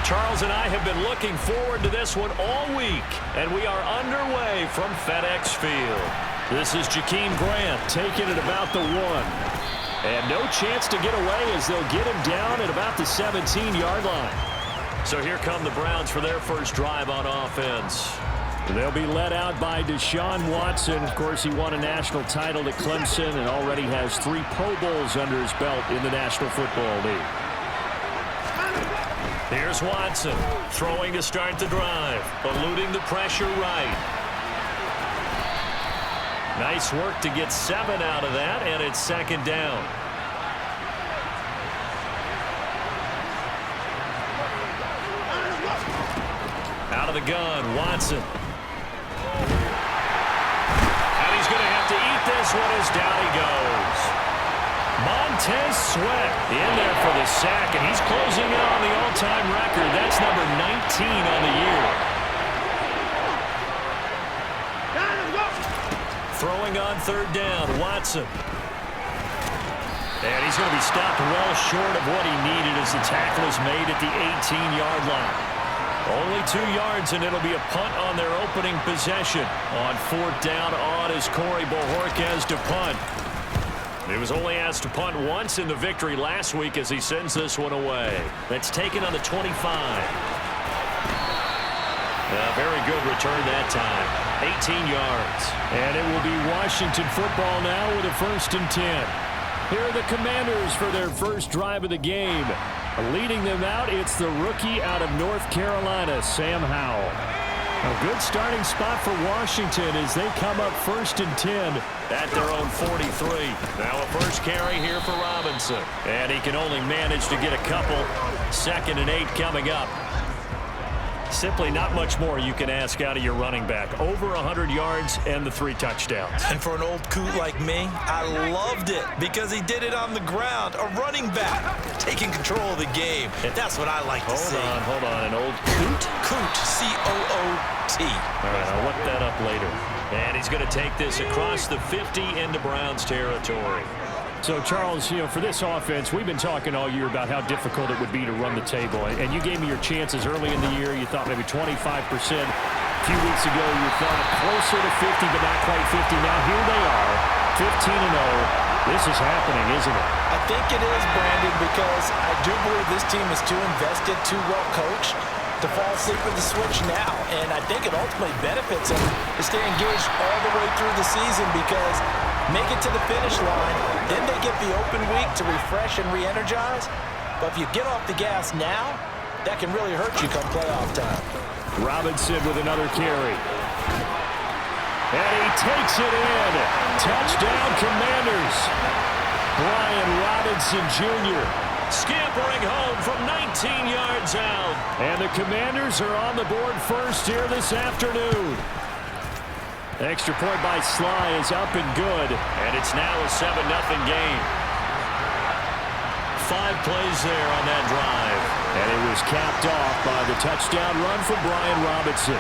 Charles and I have been looking forward to this one all week, and we are underway from FedEx Field. This is Jakeem Grant taking it about the 1. And no chance to get away as they'll get him down at about the 17-yard line. So here come the Browns for their first drive on offense. They'll be led out by Deshaun Watson. Of course, he won a national title at Clemson and already has 3 Pro Bowls under his belt in the National Football League. Here's Watson throwing to start the drive, eluding the pressure right. Nice work to get 7 out of that, and it's second down. Out of the gun, Watson. And he's going to have to eat this one as down he goes. Montez Sweat in there for the sack, and he's closing in on the all-time record. That's number 19 on the year. Throwing on third down, Watson. And he's going to be stopped well short of what he needed as the tackle is made at the 18-yard line. Only 2 yards, and it'll be a punt on their opening possession. On fourth down on is Corey Bojorquez to punt. He was only asked to punt once in the victory last week as he sends this one away. That's taken on the 25. A very good return that time. 18 yards. And it will be Washington football now with a 1st and 10. Here are the Commanders for their first drive of the game. Leading them out, it's the rookie out of North Carolina, Sam Howell. A good starting spot for Washington as they come up 1st and 10 at their own 43. Now a first carry here for Robinson. And he can only manage to get a couple. 2nd and 8 coming up. Simply not much more you can ask out of your running back. Over 100 yards and the 3 touchdowns. And for an old coot like me, I loved it because he did it on the ground. A running back taking control of the game. And that's what I like to see. Hold on. An old coot? Coot, C-O-O-T. All right, I'll look that up later. And he's going to take this across the 50 into Browns territory. So, Charles, for this offense, we've been talking all year about how difficult it would be to run the table. And you gave me your chances early in the year. You thought maybe 25%. A few weeks ago, you thought closer to 50, but not quite 50. Now, here they are, 15-0. This is happening, isn't it? I think it is, Brandon, because I do believe this team is too invested, too well coached to fall asleep with the switch now. And I think it ultimately benefits them to stay engaged all the way through the season because make it to the finish line, then they get the open week to refresh and re-energize. But if you get off the gas now, that can really hurt you come playoff time. Robinson with another carry. And he takes it in. Touchdown, Commanders. Brian Robinson Jr. scampering home from 19 yards out. And the Commanders are on the board first here this afternoon. Extra point by Sly is up and good. And it's now a 7-0 game. 5 plays there on that drive. And it was capped off by the touchdown run from Brian Robinson.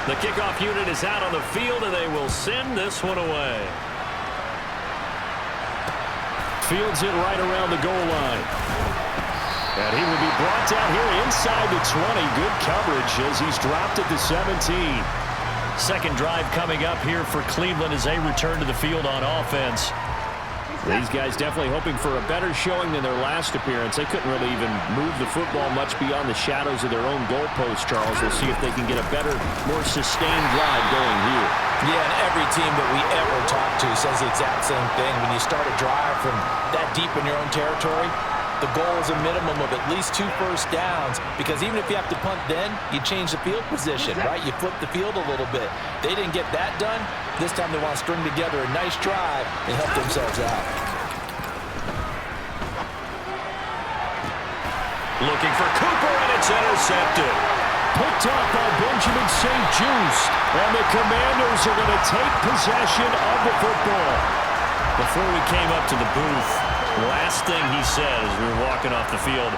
The kickoff unit is out on the field, and they will send this one away. Fields it right around the goal line. And he will be brought down here inside the 20. Good coverage as he's dropped at the 17. Second drive coming up here for Cleveland as they return to the field on offense. These guys definitely hoping for a better showing than their last appearance. They couldn't really even move the football much beyond the shadows of their own goalpost, Charles. We'll see if they can get a better, more sustained drive going here. Yeah, and every team that we ever talk to says the exact same thing. When you start a drive from that deep in your own territory, the goal is a minimum of at least 2 first downs, because even if you have to punt then, you change the field position, right? You flip the field a little bit. They didn't get that done. This time they want to string together a nice drive and help themselves out. Looking for Cooper, and it's intercepted. Picked up by Benjamin St-Juste, and the Commanders are going to take possession of the football. Before we came up to the booth, last thing he said as we were walking off the field,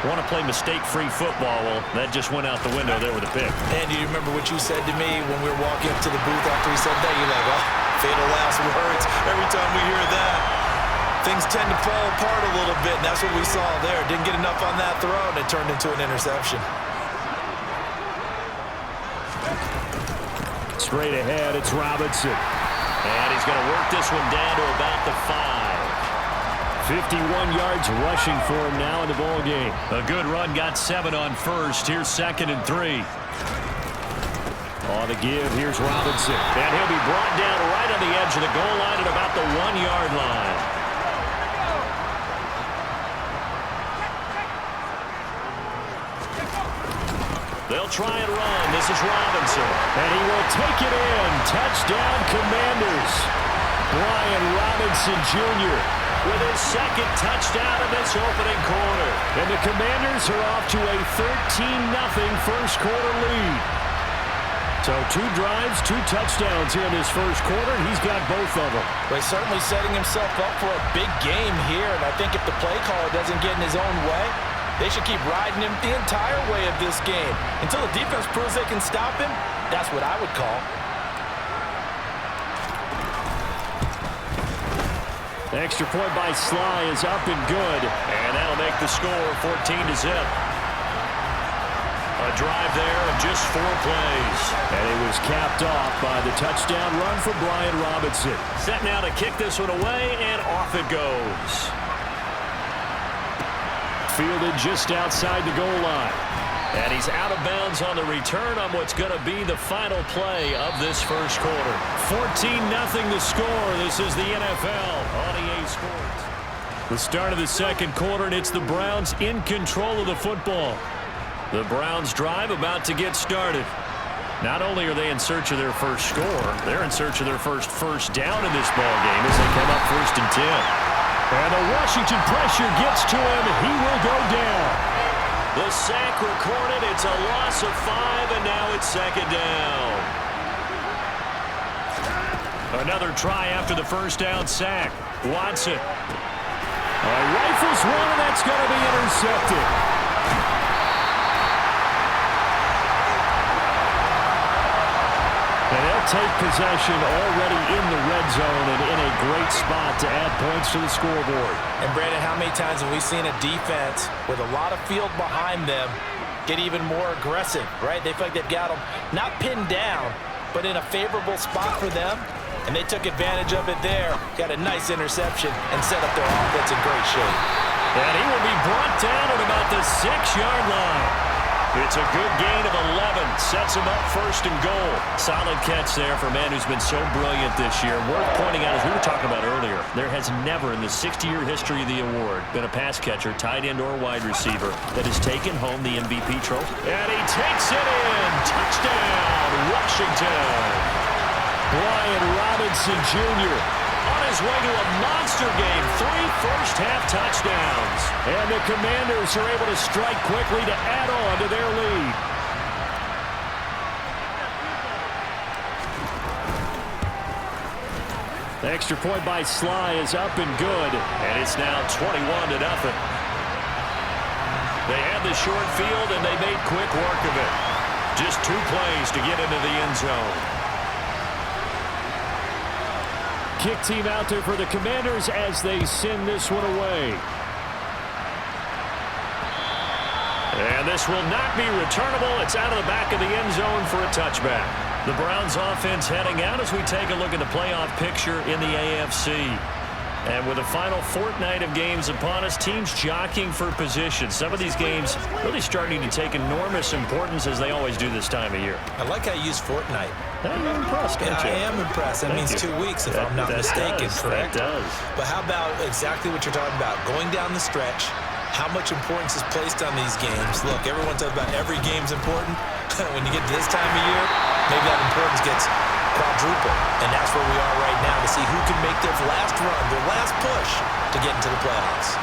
want to play mistake-free football. Well, that just went out the window there with a pick. And you remember what you said to me when we were walking up to the booth after he said that? You're like, oh, fatal last words every time we hear that. things tend to fall apart a little bit, and that's what we saw there. Didn't get enough on that throw, and it turned into an interception. Straight ahead, it's Robinson. And he's going to work this one down to about the 5. 51 yards rushing for him now in the ball game. A good run, got 7 on first. Here's 2nd and 3. On the give, here's Robinson. And he'll be brought down right on the edge of the goal line at about the 1-yard line. They'll try and run. This is Robinson. And he will take it in. Touchdown, Commanders. Brian Robinson Jr. with his 2nd touchdown in this opening quarter. And the Commanders are off to a 13-0 first quarter lead. So 2 drives, 2 touchdowns here in this first quarter. He's got both of them. Well, he's certainly setting himself up for a big game here. And I think if the play caller doesn't get in his own way, they should keep riding him the entire way of this game. Until the defense proves they can stop him, that's what I would call. The extra point by Sly is up and good. And that'll make the score 14-0. A drive there of just 4 plays. And it was capped off by the touchdown run for Brian Robinson. Set now to kick this one away, and off it goes. Fielded just outside the goal line. And he's out of bounds on the return on what's going to be the final play of this first quarter. 14-0 the score. This is the NFL on EA Sports. The start of the second quarter, and it's the Browns in control of the football. The Browns drive about to get started. Not only are they in search of their first score, they're in search of their first down in this ballgame as they come up 1st and 10. And the Washington pressure gets to him. He will go down. The sack recorded. It's a loss of 5, and now it's 2nd down. Another try after the first down sack. Watson. Rifles one, and that's going to be intercepted. And they'll take possession already in the red zone and in a great spot to add points to the scoreboard. And, Brandon, how many times have we seen a defense with a lot of field behind them get even more aggressive, right? They feel like they've got them not pinned down, but in a favorable spot for them. And they took advantage of it there. Got a nice interception and set up their offense in great shape. And he will be brought down at about the 6-yard line. It's a good gain of 11. Sets him up 1st and goal. Solid catch there for a man who's been so brilliant this year. Worth pointing out, as we were talking about earlier, there has never in the 60-year history of the award been a pass catcher, tight end, or wide receiver that has taken home the MVP trophy. And he takes it in. Touchdown, Washington. Brian Robinson Jr. on his way to a monster game. 3 first-half touchdowns. And the Commanders are able to strike quickly to add on to their lead. The extra point by Sly is up and good. And it's now 21-0. They had the short field, and they made quick work of it. Just 2 plays to get into the end zone. Kick team out there for the Commanders as they send this one away. And this will not be returnable. It's out of the back of the end zone for a touchback. The Browns offense heading out as we take a look at the playoff picture in the AFC. And with the final fortnight of games upon us, teams jockeying for position. Some of these games really starting to take enormous importance as they always do this time of year. I like how you use fortnight. You're impressed, aren't you? I am impressed. That means 2 weeks, if I'm not mistaken, correct? That does. But how about exactly what you're talking about? Going down the stretch, how much importance is placed on these games? Look, everyone talks about every game's important. When you get to this time of year, maybe that importance gets quadruple. And that's where we are right now to see who can make their last run, their last push to get into the playoffs.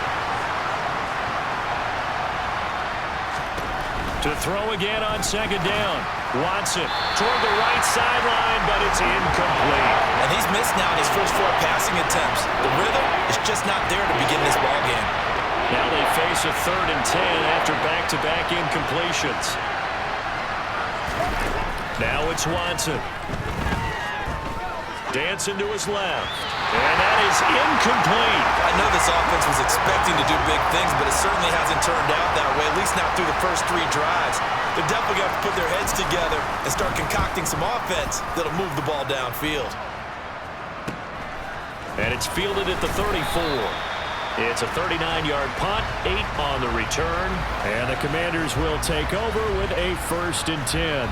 To throw again on 2nd down. Watson toward the right sideline, but it's incomplete. And he's missed now in his first 4 passing attempts. The rhythm is just not there to begin this ball game. Now they face a 3rd and 10 after back-to-back incompletions. Now it's Watson. dancing to his left. And that is incomplete. I know this offense was expecting to do big things, but it certainly hasn't turned out that way, at least not through the first 3 drives. They're definitely going to have to put their heads together and start concocting some offense that'll move the ball downfield. And it's fielded at the 34. It's a 39-yard punt, 8 on the return. And the Commanders will take over with a 1st and 10.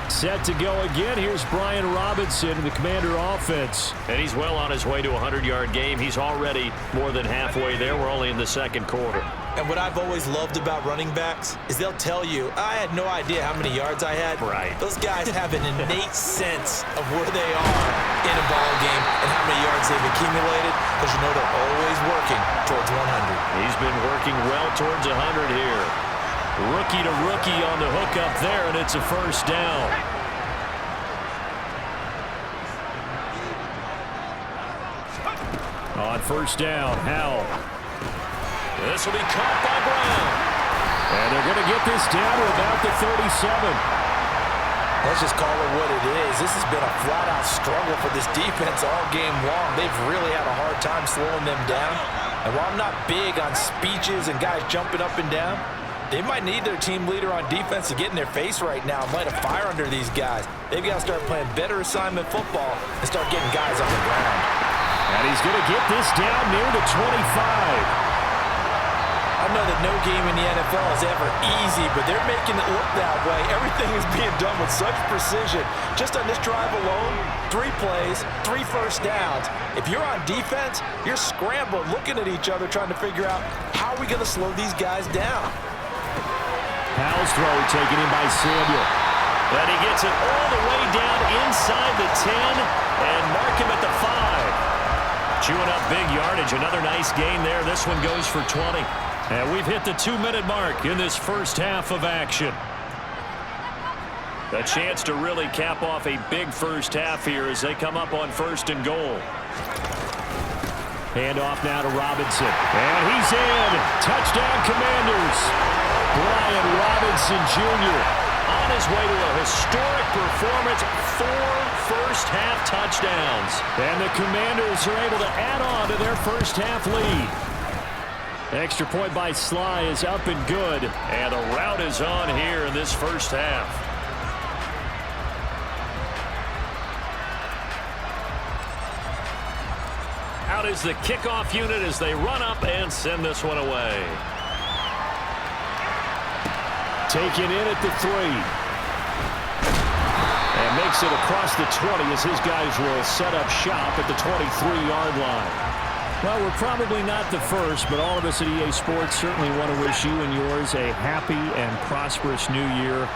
Set to go again. Here's Brian Robinson, the Commander offense. And he's well on his way to a 100-yard game. He's already more than halfway there. We're only in the second quarter. And what I've always loved about running backs is they'll tell you, I had no idea how many yards I had. Right. Those guys have an innate sense of where they are in a ball game and how many yards they've accumulated, because you know they're always working towards 100. He's been working well towards 100 here. Rookie to rookie on the hook up there, and it's a 1st down. On 1st down, Howell. This will be caught by Brown. And they're going to get this down to about the 37. Let's just call it what it is. This has been a flat-out struggle for this defense all game long. They've really had a hard time slowing them down. And while I'm not big on speeches and guys jumping up and down, they might need their team leader on defense to get in their face right now and light a fire under these guys. They've got to start playing better assignment football and start getting guys on the ground. And he's going to get this down near the 25. I know that no game in the NFL is ever easy, but they're making it look that way. Everything is being done with such precision. Just on this drive alone, 3 plays, 3 first downs. If you're on defense, you're scrambling, looking at each other, trying to figure out how are we going to slow these guys down. Howell's throw taken in by Samuel. But he gets it all the way down inside the 10 and mark him at the 5. Chewing up big yardage. Another nice gain there. This one goes for 20. And we've hit the 2-minute mark in this first half of action. A chance to really cap off a big first half here as they come up on 1st and goal. Handoff now to Robinson. And he's in. Touchdown, Commanders. Brian Robinson Jr. on his way to a historic performance. 4 first-half touchdowns. And the Commanders are able to add on to their first-half lead. Extra point by Sly is up and good. And the rout is on here in this first half. Out is the kickoff unit as they run up and send this one away. Taken in at the 3. And makes it across the 20 as his guys will set up shop at the 23-yard line. Well, we're probably not the first, but all of us at EA Sports certainly want to wish you and yours a happy and prosperous new year.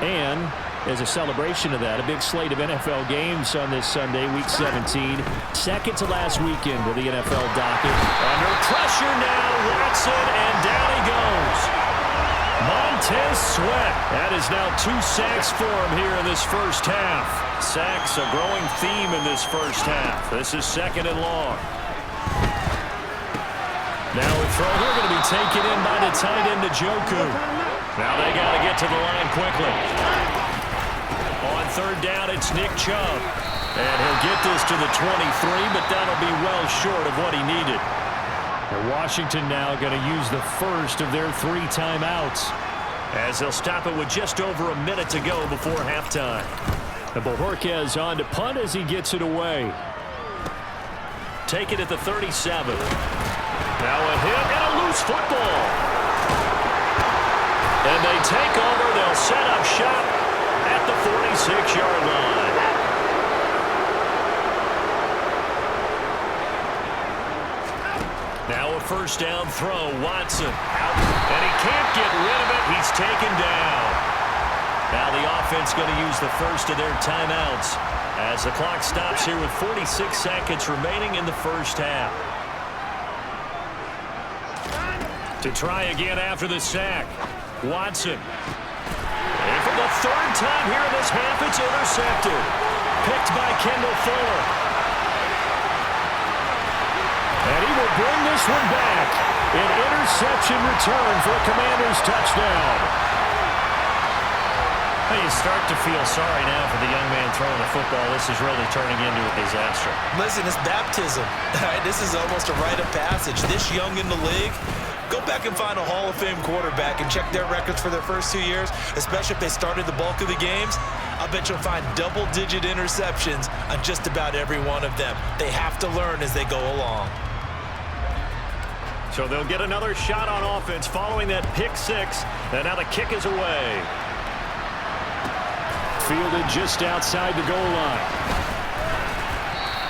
And as a celebration of that, a big slate of NFL games on this Sunday, Week 17. Second to last weekend of the NFL docket. Under pressure now, Watson, and down he goes. Montez Sweat. That is now 2 sacks for him here in this first half. Sacks, a growing theme in this first half. This is 2nd and long. Now a throw here going to be taken in by the tight end, Njoku. Now they got to get to the line quickly. On 3rd down, it's Nick Chubb. And he'll get this to the 23, but that'll be well short of what he needed. And Washington now going to use the first of their 3 timeouts, as they'll stop it with just over a minute to go before halftime. And Bojorquez on to punt as he gets it away. Take it at the 37. Now a hit and a loose football. And they take over. They'll set up shop at the 46-yard line. Now a first down throw. Watson out. And he can't get rid of it. He's taken down. Now the offense going to use the first of their timeouts as the clock stops here with 46 seconds remaining in the first half. To try again after the sack. Watson. And for the 3rd time here in this half, it's intercepted. Picked by Kendall Fuller. And he will bring this one back. An interception return for a Commanders touchdown. Well, you start to feel sorry now for the young man throwing the football. This is really turning into a disaster. Listen, it's baptism. All right, this is almost a rite of passage. This young in the league, go back and find a Hall of Fame quarterback and check their records for their first 2 years, especially if they started the bulk of the games. I bet you'll find double-digit interceptions on just about every one of them. They have to learn as they go along. So they'll get another shot on offense following that pick six. And now the kick is away. Fielded just outside the goal line.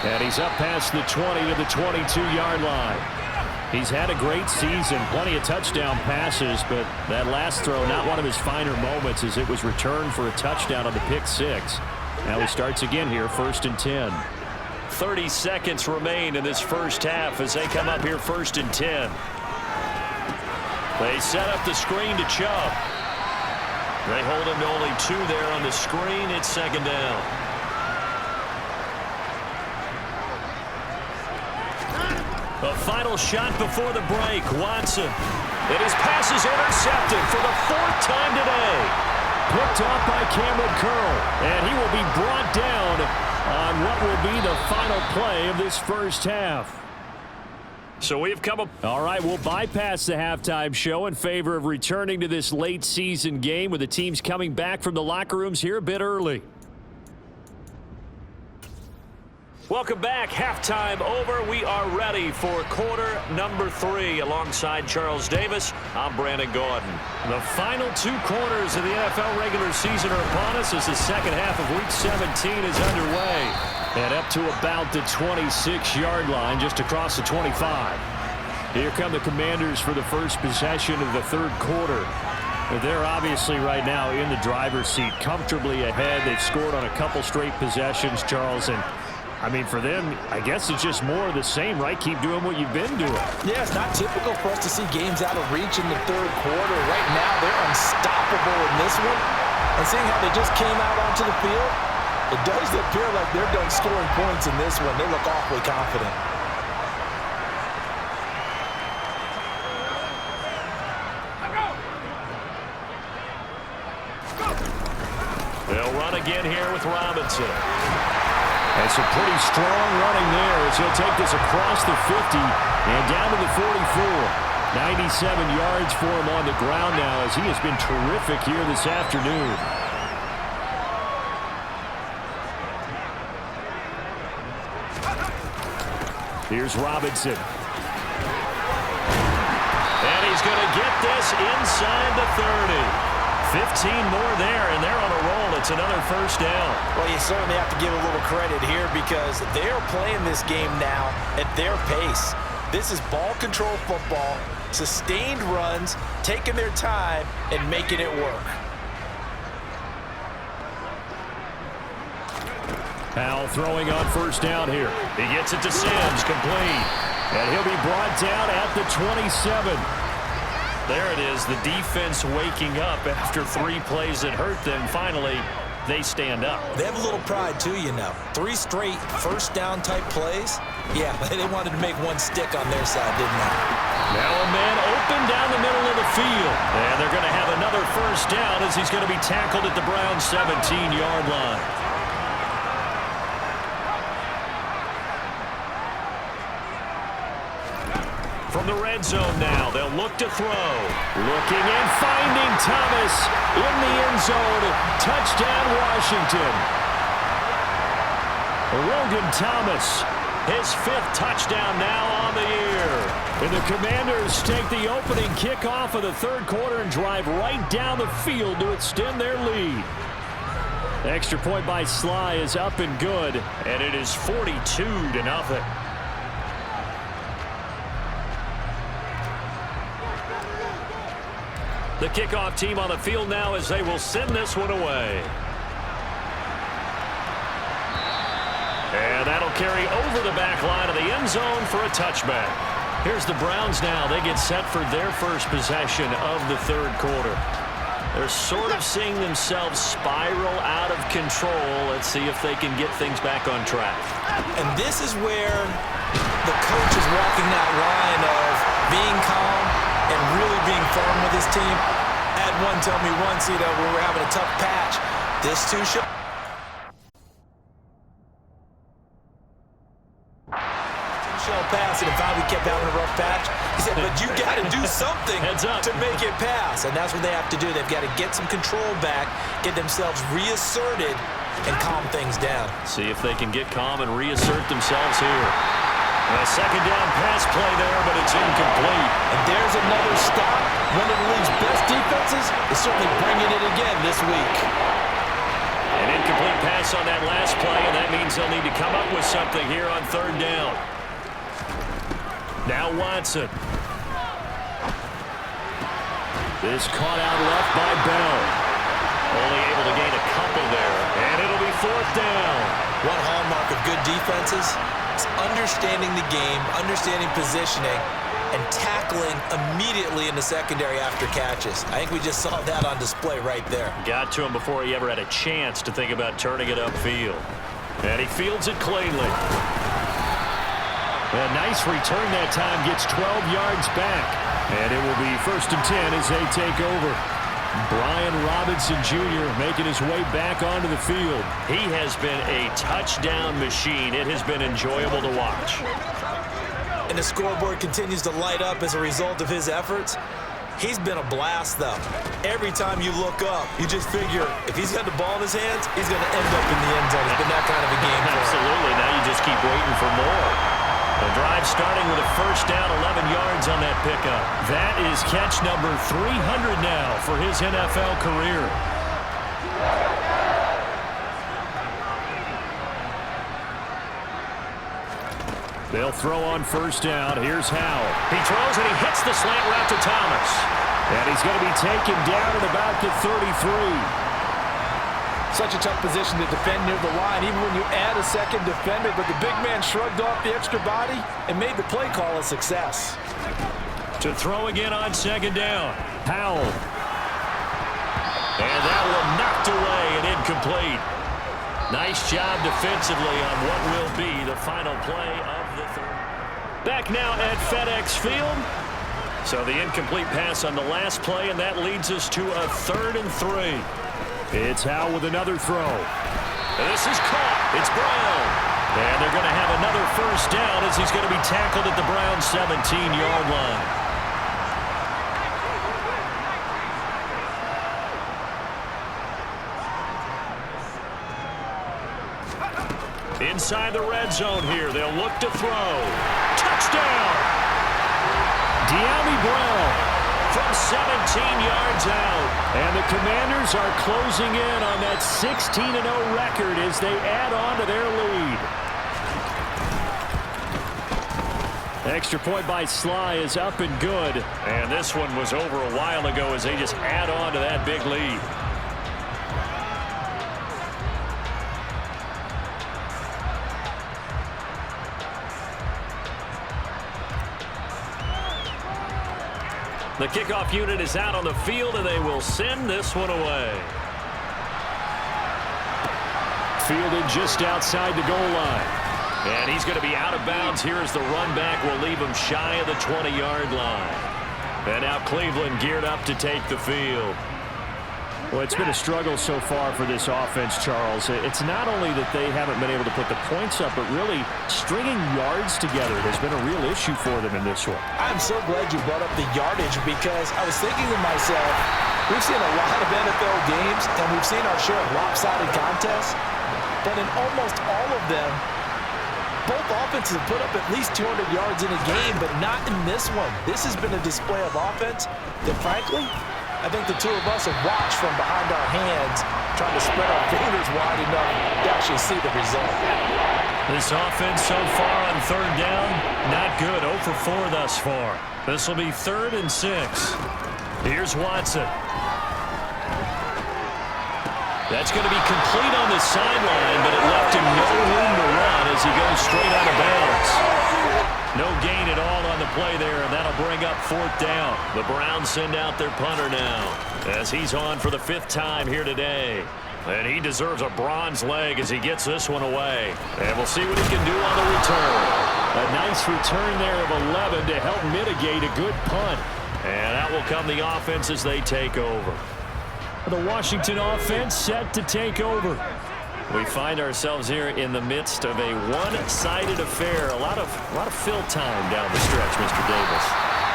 And he's up past the 20 to the 22-yard line. He's had a great season, plenty of touchdown passes, but that last throw, not one of his finer moments as it was returned for a touchdown on the pick six. Now he starts again here, 1st and 10. 30 seconds remain in this first half as they come up here 1st and 10. They set up the screen to Chubb. They hold him to only 2 there on the screen. It's 2nd down. A final shot before the break. Watson. And his pass is intercepted for the 4th time today. Picked off by Cameron Curl. And he will be brought down on what will be the final play of this first half. So we've come up. All right, we'll bypass the halftime show in favor of returning to this late season game with the teams coming back from the locker rooms here a bit early. Welcome back. Halftime over. We are ready for quarter number 3 alongside Charles Davis. I'm Brandon Gordon. The final 2 quarters of the NFL regular season are upon us as the second half of Week 17 is underway. And up to about the 26-yard line, just across the 25. Here come the Commanders for the first possession of the third quarter. They're obviously right now in the driver's seat, comfortably ahead. They've scored on a couple straight possessions, Charles, and I mean, for them, I guess it's just more of the same, right? Keep doing what you've been doing. Yeah, it's not typical for us to see games out of reach in the third quarter. Right now, they're unstoppable in this one. And seeing how they just came out onto the field, it does appear like they're done scoring points in this one. They look awfully confident. They'll run again here with Robinson. And some pretty strong running there as he'll take this across the 50 and down to the 44. 97 yards for him on the ground now as he has been terrific here this afternoon. Here's Robinson. And he's going to get this inside the 30. 15 more there, and they're on a roll. It's another first down. Well, you certainly have to give a little credit here because they're playing this game now at their pace. This is ball control football, sustained runs, taking their time, and making it work. Powell throwing on first down here. He gets it to Sims, complete. And he'll be brought down at the 27. There it is, the defense waking up after 3 plays that hurt them. Finally, they stand up. They have a little pride, too, you know. 3 straight first-down type plays. Yeah, they wanted to make one stick on their side, didn't they? Now a man open down the middle of the field. And they're going to have another first down as he's going to be tackled at the Browns' 17-yard line. From the red zone now, they'll look to throw. Looking and finding Thomas in the end zone. Touchdown, Washington. Logan Thomas, his 5th touchdown now on the year. And the Commanders take the opening kickoff of the third quarter and drive right down the field to extend their lead. The extra point by Sly is up and good, and it is 42-0. The kickoff team on the field now as they will send this one away. And that'll carry over the back line of the end zone for a touchback. Here's the Browns now. They get set for their first possession of the third quarter. They're sort of seeing themselves spiral out of control. Let's see if they can get things back on track. And this is where the coach is walking that line of being calm and really being firm with his team. Had one tell me once, when we were having a tough patch, this too shall pass, and if we kept having a rough patch, he said, but you got to do something to make it pass, and that's what they have to do. They've got to get some control back, get themselves reasserted, and calm things down. See if they can get calm and reassert themselves here. A second down pass play there, but it's incomplete. And there's another stop. One of the league's best defenses is certainly bringing it again this week. An incomplete pass on that last play, and that means they'll need to come up with something here on third down. Now Watson. This caught out left by Bell. Only able to gain a couple there, and it'll be fourth down. One hallmark of good defenses is understanding the game, understanding positioning, and tackling immediately in the secondary after catches. I think we just saw that on display right there. Got to him before he ever had a chance to think about turning it upfield. And he fields it cleanly. A nice return that time, gets 12 yards back. And it will be 1st and 10 as they take over. Brian Robinson Jr. making his way back onto the field. He has been a touchdown machine. It has been enjoyable to watch. And the scoreboard continues to light up as a result of his efforts. He's been a blast, though. Every time you look up, you just figure if he's got the ball in his hands, he's going to end up in the end zone. It's been that kind of a game for him. Absolutely. Now you just keep waiting for more. The drive starting with a first down, 11 yards on that pickup. That is catch number 300 now for his NFL career. They'll throw on first down. Here's Howell. He throws and he hits the slant route to Thomas. And he's going to be taken down at about the 33. Such a tough position to defend near the line, even when you add a second defender, but the big man shrugged off the extra body and made the play call a success. To throw again on second down. Howell. And that one knocked away and incomplete. Nice job defensively on what will be the final play of the third. Back now at FedEx Field. So the incomplete pass on the last play, and that leads us to a 3rd and 3. It's Howell with another throw. This is caught. It's Brown. And they're going to have another first down as he's going to be tackled at the Browns' 17-yard line. Inside the red zone here. They'll look to throw. Touchdown! De'Ami Brown from 17 yards out. And the Commanders are closing in on that 16-0 record as they add on to their lead. Extra point by Sly is up and good. And this one was over a while ago as they just add on to that big lead. The kickoff unit is out on the field, and they will send this one away. Fielded just outside the goal line. And he's going to be out of bounds here as the run back will leave him shy of the 20-yard line. And now Cleveland geared up to take the field. Well, it's been a struggle so far for this offense, Charles. It's not only that they haven't been able to put the points up, but really stringing yards together has been a real issue for them in this one. I'm so glad you brought up the yardage because I was thinking to myself, we've seen a lot of NFL games and we've seen our share of lopsided contests, but in almost all of them, both offenses have put up at least 200 yards in a game, but not in this one. This has been a display of offense that, frankly, I think the two of us have watched from behind our hands, trying to spread our fingers wide enough to actually see the result. This offense so far on third down, not good. 0 for 4 thus far. This will be 3rd and 6. Here's Watson. That's going to be complete on the sideline, but it left him no room to run as he goes straight out of bounds. No gain at all on the play there, and that'll bring up 4th down. The Browns send out their punter now as he's on for the 5th time here today. And he deserves a bronze leg as he gets this one away. And we'll see what he can do on the return. A nice return there of 11 to help mitigate a good punt. And out will come the offense as they take over. The Washington offense set to take over. We find ourselves here in the midst of a one-sided affair. A lot of fill time down the stretch, Mr. Davis.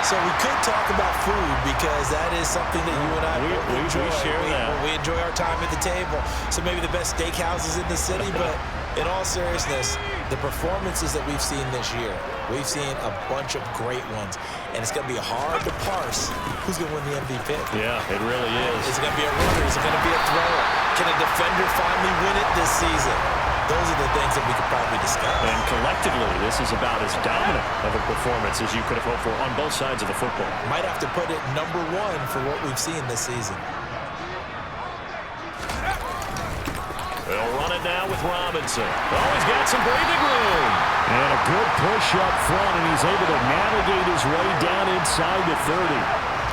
So we could talk about food because that is something that you and I enjoy. We share that. We enjoy our time at the table. So maybe the best steakhouses in the city, but in all seriousness, the performances that we've seen this year, we've seen a bunch of great ones, and it's going to be hard to parse who's going to win the MVP. Yeah, it really is. Is it going to be a runner? Is it going to be a thrower? Can a defender finally win it this season? Those are the things that we could probably discuss. And collectively, this is about as dominant of a performance as you could have hoped for on both sides of the football. Might have to put it #1 for what we've seen this season. They'll run it now with Robinson. Oh, he's got some breathing room. And a good push up front, and he's able to navigate his way down inside the 30.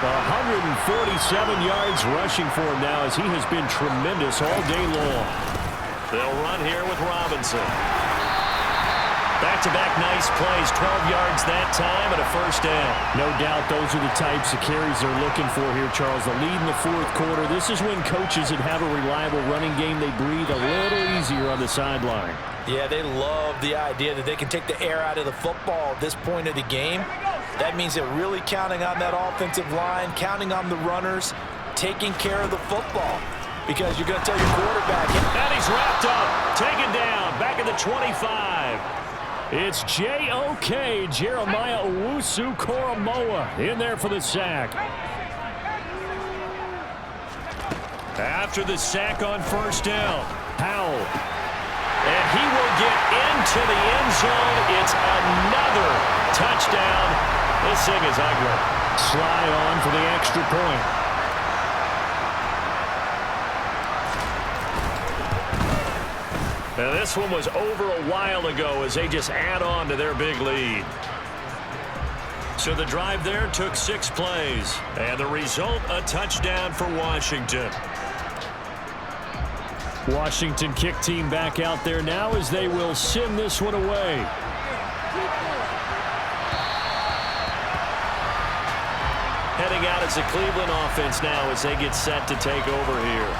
147 yards rushing for him now as he has been tremendous all day long. They'll run here with Robinson. Back-to-back nice plays, 12 yards that time and a first down. No doubt those are the types of carries they're looking for here, Charles. The lead in the fourth quarter. This is when coaches that have a reliable running game, they breathe a little easier on the sideline. Yeah, they love the idea that they can take the air out of the football at this point of the game. That means they're really counting on that offensive line, counting on the runners, taking care of the football. Because you're going to tell your quarterback. And he's wrapped up, taken down, back at the 25. It's J.O.K. Jeremiah Owusu-Koramoah in there for the sack. After the sack on first down, Powell. And he will get into the end zone. It's another touchdown. This thing is ugly. Slide on for the extra point. Now this one was over a while ago as they just add on to their big lead. So the drive there took 6 plays. And the result, a touchdown for Washington. Washington kick team back out there now as they will send this one away. Heading out as the Cleveland offense now as they get set to take over here.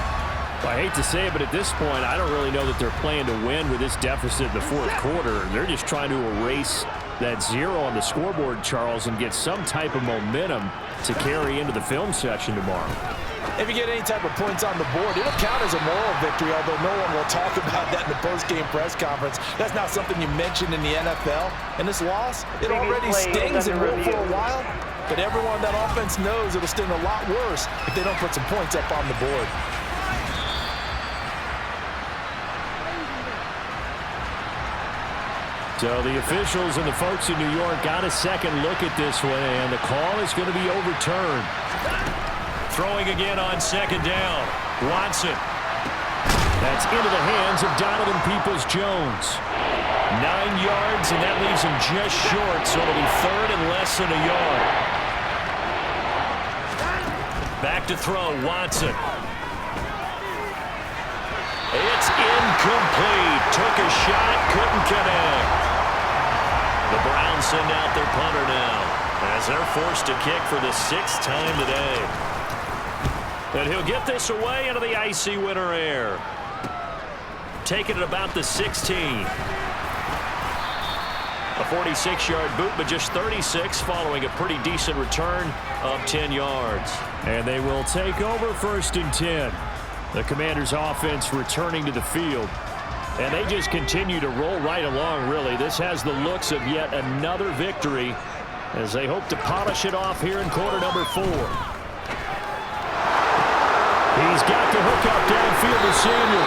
I hate to say it, but at this point, I don't really know that they're playing to win with this deficit in the fourth quarter. They're just trying to erase that 0 on the scoreboard, Charles, and get some type of momentum to carry into the film session tomorrow. If you get any type of points on the board, it'll count as a moral victory, although no one will talk about that in the post-game press conference. That's not something you mentioned in the NFL. And this loss, it already stings and will for a while, but everyone on that offense knows it'll sting a lot worse if they don't put some points up on the board. So the officials and the folks in New York got a second look at this one, and the call is going to be overturned. Throwing again on second down. Watson. That's into the hands of Donovan Peoples-Jones. 9 yards, and that leaves him just short, so it'll be third and less than a yard. Back to throw, Watson. It's incomplete. Took a shot, couldn't connect. The Browns send out their punter now as they're forced to kick for the 6th time today. And he'll get this away into the icy winter air. Taking it about the 16. A 46-yard boot, but just 36 following a pretty decent return of 10 yards. And they will take over 1st and 10. The Commanders' offense returning to the field. And they just continue to roll right along, really. This has the looks of yet another victory as they hope to polish it off here in quarter number 4. He's got the hook up downfield to Samuel.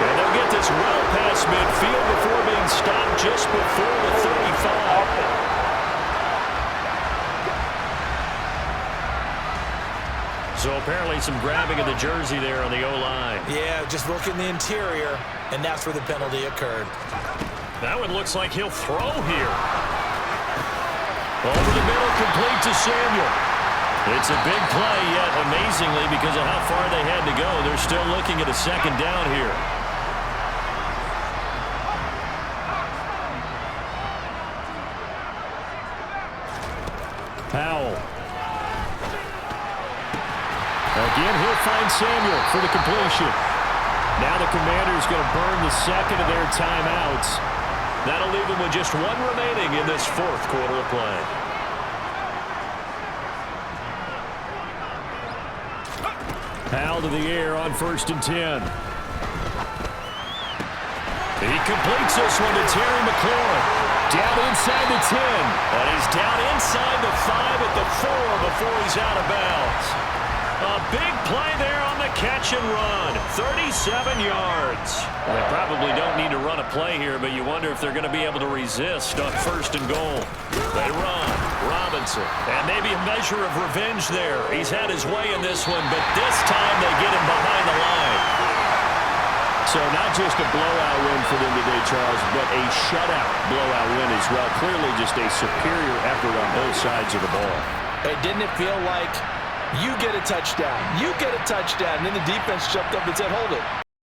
And they'll get this well past midfield before being stopped just before the 35. So apparently some grabbing of the jersey there on the O-line. Yeah, just look in the interior, and that's where the penalty occurred. That one looks like he'll throw here. Over the middle, complete to Samuel. It's a big play, yet amazingly, because of how far they had to go, they're still looking at a second down here. Powell. Again, he'll find Samuel for the completion. Now the Commanders going to burn the second of their timeouts. That'll leave them with just one remaining in this fourth quarter of play. Powell to the air on 1st and 10. He completes this one to Terry McLaurin. Down inside the 10. And he's down inside the 5 at the 4 before he's out of bounds. A big play there on the catch and run. 37 yards. They probably don't need to run a play here, but you wonder if they're going to be able to resist on 1st and goal. They run. Robinson. And maybe a measure of revenge there. He's had his way in this one, but this time they get him behind the line. So not just a blowout win for them today, Charles, but a shutout blowout win as well. Clearly just a superior effort on both sides of the ball. Hey, didn't it feel like you get a touchdown, and then the defense jumped up and said, hold it.